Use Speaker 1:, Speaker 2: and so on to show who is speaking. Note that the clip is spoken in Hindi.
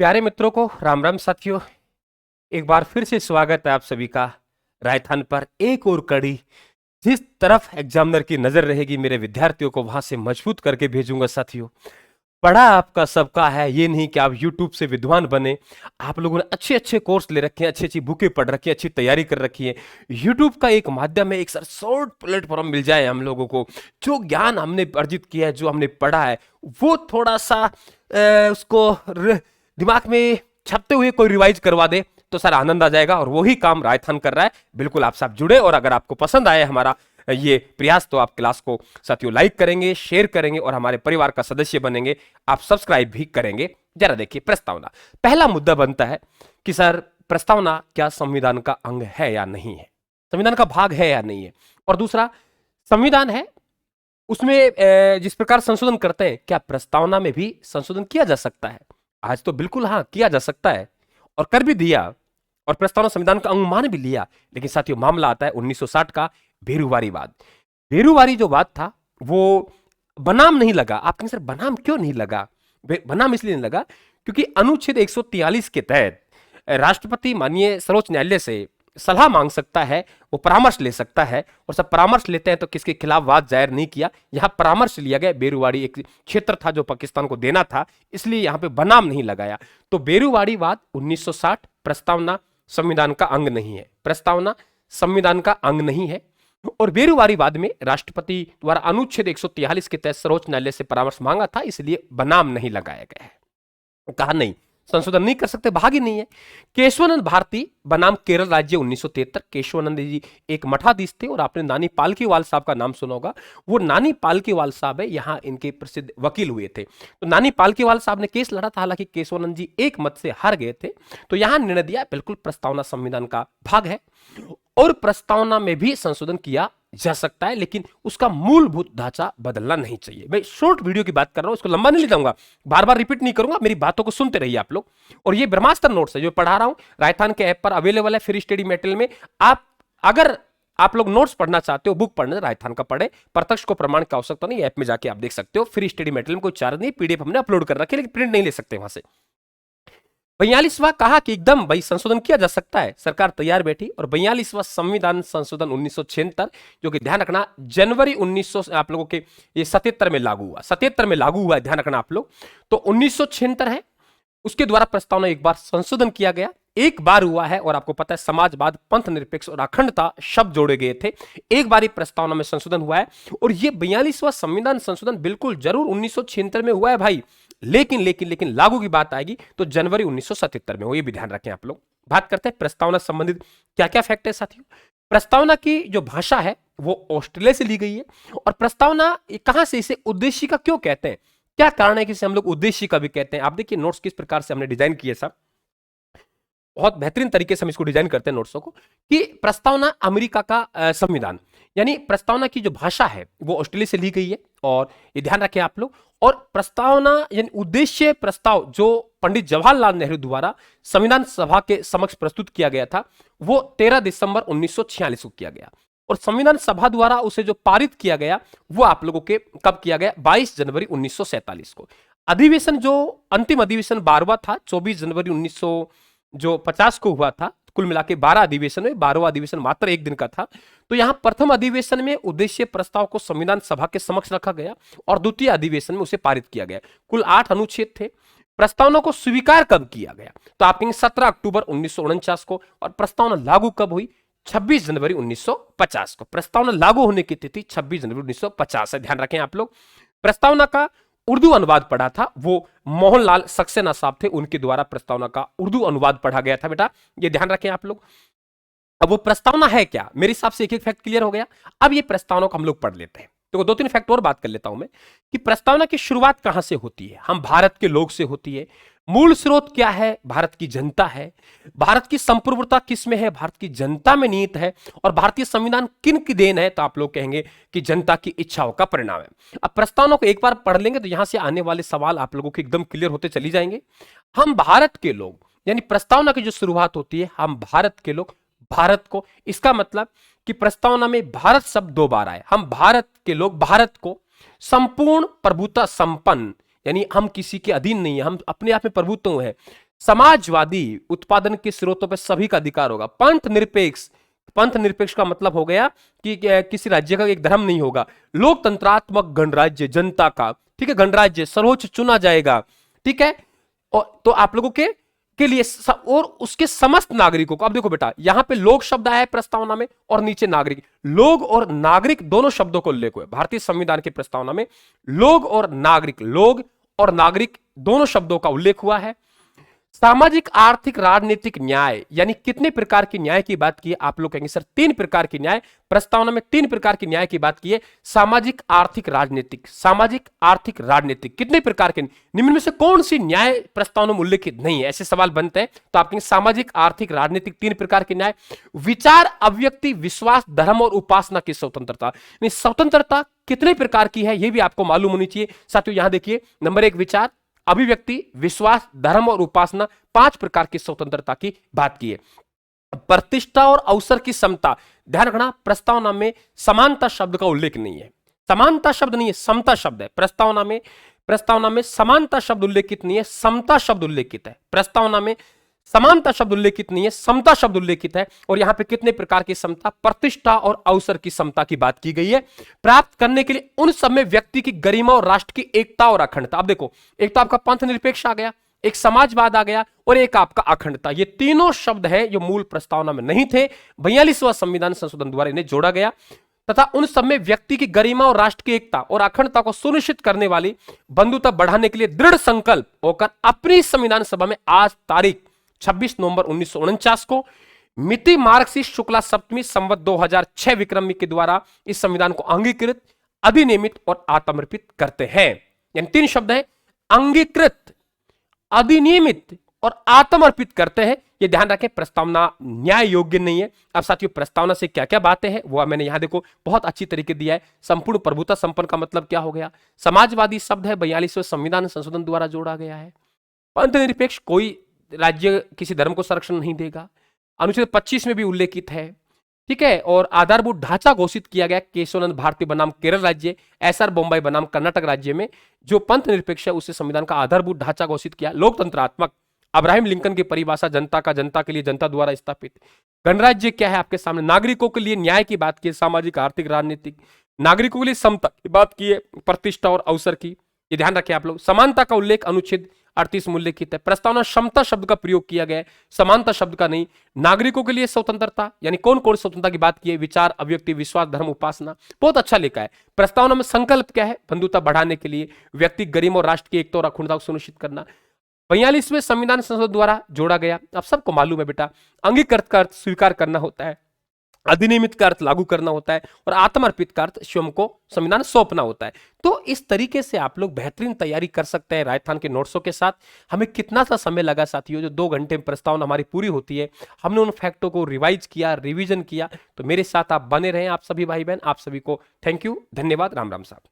Speaker 1: प्यारे मित्रों को राम राम साथियों। एक बार फिर से स्वागत है आप सभी का रायथान पर एक और कड़ी। जिस तरफ एग्जामिनर की नजर रहेगी मेरे विद्यार्थियों को वहां से मजबूत करके भेजूंगा साथियों। पढ़ा आपका सबका है, ये नहीं कि आप YouTube से विद्वान बने। आप लोगों ने अच्छे अच्छे कोर्स ले रखे हैं, अच्छी अच्छी बुकें पढ़ रखी हैं, अच्छी तैयारी कर रखी है। YouTube का एक माध्यम है, एक सर शॉर्ट प्लेटफॉर्म मिल जाए हम लोगों को। जो ज्ञान हमने अर्जित किया है, जो हमने पढ़ा है, वो थोड़ा सा उसको दिमाग में छपते हुए कोई रिवाइज करवा दे तो सर आनंद आ जाएगा। और वही काम रायथान कर रहा है। बिल्कुल आप सब जुड़े, और अगर आपको पसंद आए हमारा ये प्रयास तो आप क्लास को साथियों लाइक करेंगे, शेयर करेंगे और हमारे परिवार का सदस्य बनेंगे। आप सब्सक्राइब भी करेंगे। जरा देखिए प्रस्तावना। पहला मुद्दा बनता है कि सर प्रस्तावना क्या संविधान का अंग है या नहीं है, संविधान का भाग है या नहीं है। और दूसरा, संविधान है उसमें जिस प्रकार संशोधन करते हैं, क्या प्रस्तावना में भी संशोधन किया जा सकता है? आज तो बिल्कुल हाँ किया जा सकता है, और कर भी दिया, और प्रस्तावना संविधान का अंग मान भी लिया। लेकिन साथियों मामला आता है 1960 का भेरूवारीवाद। भेरूवारी जो वाद था वो बनाम नहीं लगा। आप कहेंगे सर बनाम क्यों नहीं लगा? बनाम इसलिए नहीं लगा क्योंकि अनुच्छेद 143 के तहत राष्ट्रपति माननीय सर्वोच्च न्यायालय से सलाह मांग सकता है, वो परामर्श ले सकता है। और सब परामर्श लेते हैं तो किसके खिलाफ वाद जाहिर नहीं किया। यहां परामर्श लिया गया। बेरूवाड़ी एक क्षेत्र था जो पाकिस्तान को देना था, इसलिए यहां पे बनाम नहीं लगाया। तो बेरूवाड़ी वाद 1960, प्रस्तावना संविधान का अंग नहीं है। प्रस्तावना संविधान का अंग नहीं है। और बेरूवारी वाद में राष्ट्रपति द्वारा अनुच्छेद 143 के तहत सर्वोच्च न्यायालय से परामर्श मांगा था, इसलिए बनाम नहीं लगाया गया है। कहा नहीं संशोधन नहीं कर सकते, भाग ही नहीं है। केशवानंद भारती बनाम केरल राज्य 1973। केशवानंद जी एक मठाधीश थे, और आपने नानी पालकीवाल साहब का नाम सुना होगा। वो नानी पालकीवाल साहब है, यहाँ इनके प्रसिद्ध वकील हुए थे। तो नानी पालकीवाल साहब ने केस लड़ा था, हालांकि केशवानंद जी एक मत से हार गए थे। तो यहां निर्णय दिया बिल्कुल प्रस्तावना संविधान का भाग है, और प्रस्तावना में भी संशोधन किया जा सकता है, लेकिन उसका मूलभूत ढांचा बदलना नहीं चाहिए। मैं शॉर्ट वीडियो की बात कर रहा हूं, इसको लंबा नहीं ले जाऊंगा, बार बार रिपीट नहीं करूंगा, मेरी बातों को सुनते रहिए आप लोग। और ये ब्रह्मास्त्र नोट्स है जो पढ़ा रहा हूं, रायथान के ऐप पर अवेलेबल है, फ्री स्टडी मटेरियल में। आप अगर आप लोग नोट्स पढ़ना चाहते हो, बुक पढ़ना, रायथान का पढ़े, प्रत्यक्ष को प्रमाण की आवश्यकता नहीं, ऐप में जाके आप देख सकते हो। फ्री स्टडी मटेरियल में कोई चार्ज नहीं, पीडीएफ हमने अपलोड कर रखी है, लेकिन प्रिंट नहीं ले सकते वहां से। 42वां कहा कि एकदम भाई संशोधन किया जा सकता है, सरकार तैयार बैठी। और 42वां संविधान संशोधन 1976, जो कि ध्यान रखना जनवरी 1900 आप लोगों के ये 77 में लागू हुआ, 77 में लागू हुआ, ध्यान रखना आप लोग। तो 1976 है, उसके द्वारा प्रस्तावना एक बार संशोधन किया गया, एक बार हुआ है। और आपको पता है समाजवाद, पंथ निरपेक्ष और अखंडता शब्द जोड़े गए थे, एक बार ही प्रस्तावना में संशोधन हुआ है। और ये 42वां संविधान संशोधन बिल्कुल जरूर 1976 में हुआ है भाई, लेकिन लेकिन लेकिन लागू की बात आएगी तो जनवरी 1977 में हो, ये भी ध्यान रखें आप लोग। बात करते हैं प्रस्तावना संबंधित क्या क्या फैक्ट है साथियों। प्रस्तावना की जो भाषा है वो ऑस्ट्रेलिया से ली गई है। और प्रस्तावना कहां से, इसे उद्देशिका क्यों कहते हैं, क्या कारण है कि इसे हम लोग उद्देशिका भी कहते हैं? आप देखिए नोट्स किस प्रकार से हमने डिजाइन किए साहब, बहुत बेहतरीन तरीके से हम इसको डिजाइन करते हैं नोट्सों को। कि प्रस्तावना अमेरिका का संविधान, यानी प्रस्तावना की जो भाषा है वो ऑस्ट्रेलिया से ली गई है, और ये ध्यान रखें आप लोग। और प्रस्तावना यानी उद्देश्य प्रस्ताव जो पंडित जवाहरलाल नेहरू द्वारा संविधान सभा के समक्ष प्रस्तुत किया गया था, वो 13 दिसंबर 1946 को किया गया। और संविधान सभा द्वारा उसे जो पारित किया गया वो आप लोगों के कब किया गया, 22 जनवरी 1947 को। अधिवेशन जो अंतिम अधिवेशन 12वां था, 24 जनवरी 1950 को हुआ था। कुल मिला के 12 अधिवेशन में 12वां अधिवेशन मात्र एक दिन का था। तो यहां प्रथम अधिवेशन में उद्देश्य प्रस्ताव को संविधान सभा के समक्ष रखा गया, और द्वितीय अधिवेशन में उसे पारित किया गया। कुल 8 अनुच्छेद थे। प्रस्तावना को स्वीकार कब किया गया, तो आप कहेंगे 17 अक्टूबर 1949 को। और प्रस्तावना लागू कब हुई, 26 जनवरी 1950 को। प्रस्तावना लागू होने की तिथि 26 जनवरी 1950 है, ध्यान रखें आप लोग। प्रस्तावना का उर्दू अनुवाद पढ़ा था, वो मोहनलाल सक्सेना साहब थे, उनके द्वारा प्रस्तावना का उर्दू अनुवाद पढ़ा गया था बेटा, ये ध्यान रखें आप लोग। अब वो प्रस्तावना है क्या, मेरे हिसाब से एक एक फैक्ट क्लियर हो गया। अब ये प्रस्तावना को हम लोग पढ़ लेते हैं। तो 2-3 फैक्ट और बात कर लेता हूं मैं कि प्रस्तावना की शुरुआत कहां से होती है। हम भारत के लोग से होती है। मूल स्रोत क्या है, भारत की जनता है। भारत की संप्रभुता किस में है, भारत की जनता में निहित है। और भारतीय संविधान किन की देन है, तो आप लोग कहेंगे कि जनता की इच्छाओं का परिणाम है। अब प्रस्तावना को एक बार पढ़ लेंगे तो यहां से आने वाले सवाल आप लोगों के एकदम क्लियर होते चली जाएंगे। हम भारत के लोग, यानी प्रस्तावना की जो शुरुआत होती है, हम भारत के लोग, भारत को, इसका मतलब कि प्रस्तावना में भारत शब्द 2 बार आए। हम भारत के लोग भारत को संपूर्ण प्रभुता संपन्न, यानी हम किसी के अधीन नहीं है, हम अपने आप में प्रभुत्व है, समाजवादी उत्पादन के स्रोतों पर सभी का अधिकार होगा। पंथ निरपेक्ष का मतलब हो गया कि किसी राज्य का एक धर्म नहीं होगा। लोकतंत्रात्मक गणराज्य, जनता का, ठीक है, गणराज्य सर्वोच्च चुना जाएगा, ठीक है। और तो आप लोगों के लिए और उसके समस्त नागरिकों को, अब देखो बेटा यहां पे लोग शब्द आया है प्रस्तावना में और नीचे नागरिक। लोग और नागरिक दोनों शब्दों को उल्लेख हुआ है भारतीय संविधान की प्रस्तावना में। लोग और नागरिक दोनों शब्दों का उल्लेख हुआ है। सामाजिक, आर्थिक, राजनीतिक न्याय, यानी कितने प्रकार की न्याय की बात की है? आप लोग कहेंगे सर 3 प्रकार की न्याय, प्रस्तावना में 3 प्रकार की न्याय की बात की है। सामाजिक, आर्थिक, राजनीतिक, कितने प्रकार के? निम्न में से कौन सी न्याय प्रस्तावना में उल्लेखित नहीं है? ऐसे सवाल बनते हैं तो आप कहेंगे सामाजिक, आर्थिक, राजनीतिक, 3 प्रकार के न्याय। विचार, अभिव्यक्ति, विश्वास, धर्म और उपासना की स्वतंत्रता, स्वतंत्रता कितने प्रकार की है यह भी आपको मालूम होनी चाहिए साथियों। यहां देखिए, नंबर 1 विचार, अभिव्यक्ति, विश्वास, धर्म और उपासना, 5 प्रकार की स्वतंत्रता की बात की है। प्रतिष्ठा और अवसर की समता, ध्यान रखना प्रस्तावना में समानता शब्द का उल्लेख नहीं है। समानता शब्द नहीं है, समता शब्द है प्रस्तावना में समानता शब्द उल्लेखित नहीं है, समता शब्द उल्लेखित है। प्रस्तावना में समानता शब्द उल्लेखित नहीं है, समता शब्द उल्लेखित है। और यहां पे कितने प्रकार की समता? प्रतिष्ठा और अवसर की समता की बात की गई है, प्राप्त करने के लिए उन सब में व्यक्ति की गरिमा और राष्ट्र की एकता और अखंडता। अब देखो, एक तो आपका पंथ निरपेक्ष आ गया, एक समाजवाद आ गया और एक आपका अखंडता। ये तीनों शब्द हैं जो मूल प्रस्तावना में नहीं थे, 42वां संविधान संशोधन द्वारा इन्हें जोड़ा गया। तथा उन सब में व्यक्ति की गरिमा और राष्ट्र की एकता और अखंडता को सुनिश्चित करने वाली बंधुता बढ़ाने के लिए दृढ़ संकल्प होकर अपनी संविधान सभा में आज तारीख 26 नवंबर 1949 को मिति मार्क्सिस्ट शुक्ला सप्तमी संवत 2006 विक्रमी के द्वारा इस संविधान को अंगीकृत, अधिनियमित और आत्मर्पित करते हैं। यानी 3 शब्द है, अंगीकृत, अधिनियमित और आत्मर्पित करते हैं। ये ध्यान रखें, प्रस्तावना न्याय योग्य नहीं है। अब साथियों प्रस्तावना से क्या क्या बातें हैं वो मैंने यहां देखो बहुत अच्छी तरीके दिया है। संपूर्ण प्रभुता संपन्न का मतलब क्या हो गया? समाजवादी शब्द है 42वें संविधान संशोधन द्वारा जोड़ा गया है। पंथ निरपेक्ष, कोई राज्य किसी धर्म को संरक्षण नहीं देगा, अनुच्छेद 25 में भी उल्लेखित है, ठीक है। और आधारभूत ढांचा घोषित किया गया, केशवानंद भारती बनाम केरल राज्य, एसआर बॉम्बे बनाम कर्नाटक राज्य में जो पंथ निरपेक्ष है उसे संविधान का आधारभूत ढांचा घोषित किया। लोकतंत्रात्मक, अब्राहम लिंकन की परिभाषा, जनता का, जनता के लिए, जनता द्वारा स्थापित। गणराज्य क्या है आपके सामने? नागरिकों के लिए न्याय की बात की, सामाजिक, आर्थिक, राजनीतिक, नागरिकों के लिए समता की बात की है, प्रतिष्ठा और अवसर की, ये ध्यान रखें आप लोग। समानता का उल्लेख अनुच्छेद 38 में उल्लेखित है। प्रस्तावना समता शब्द का प्रयोग किया गया है, समानता शब्द का नहीं। नागरिकों के लिए स्वतंत्रता, यानी कौन कौन स्वतंत्रता की बात की है? विचार, अभिव्यक्ति, विश्वास, धर्म, उपासना, बहुत अच्छा लिखा है। प्रस्तावना में संकल्प क्या है? बंधुता बढ़ाने के लिए व्यक्ति, गरिमा और राष्ट्र की एकता और अखंडता को सुनिश्चित करना। 42वें संविधान संशोधन द्वारा जोड़ा गया। अब सबको मालूम है बेटा, अंगीकृत का अर्थ स्वीकार करना होता है, अधिनियमित का अर्थ लागू करना होता है और आत्मर्पित का अर्थ स्वयं को संविधान सौंपना होता है। तो इस तरीके से आप लोग बेहतरीन तैयारी कर सकते हैं राजस्थान के नोट्सों के साथ। हमें कितना सा समय लगा साथियों? जो 2 घंटे में प्रस्तावना हमारी पूरी होती है, हमने उन फैक्टों को रिवाइज किया, रिवीजन किया। तो मेरे साथ आप बने रहें, आप सभी भाई बहन, आप सभी को थैंक यू, धन्यवाद, राम राम साहब।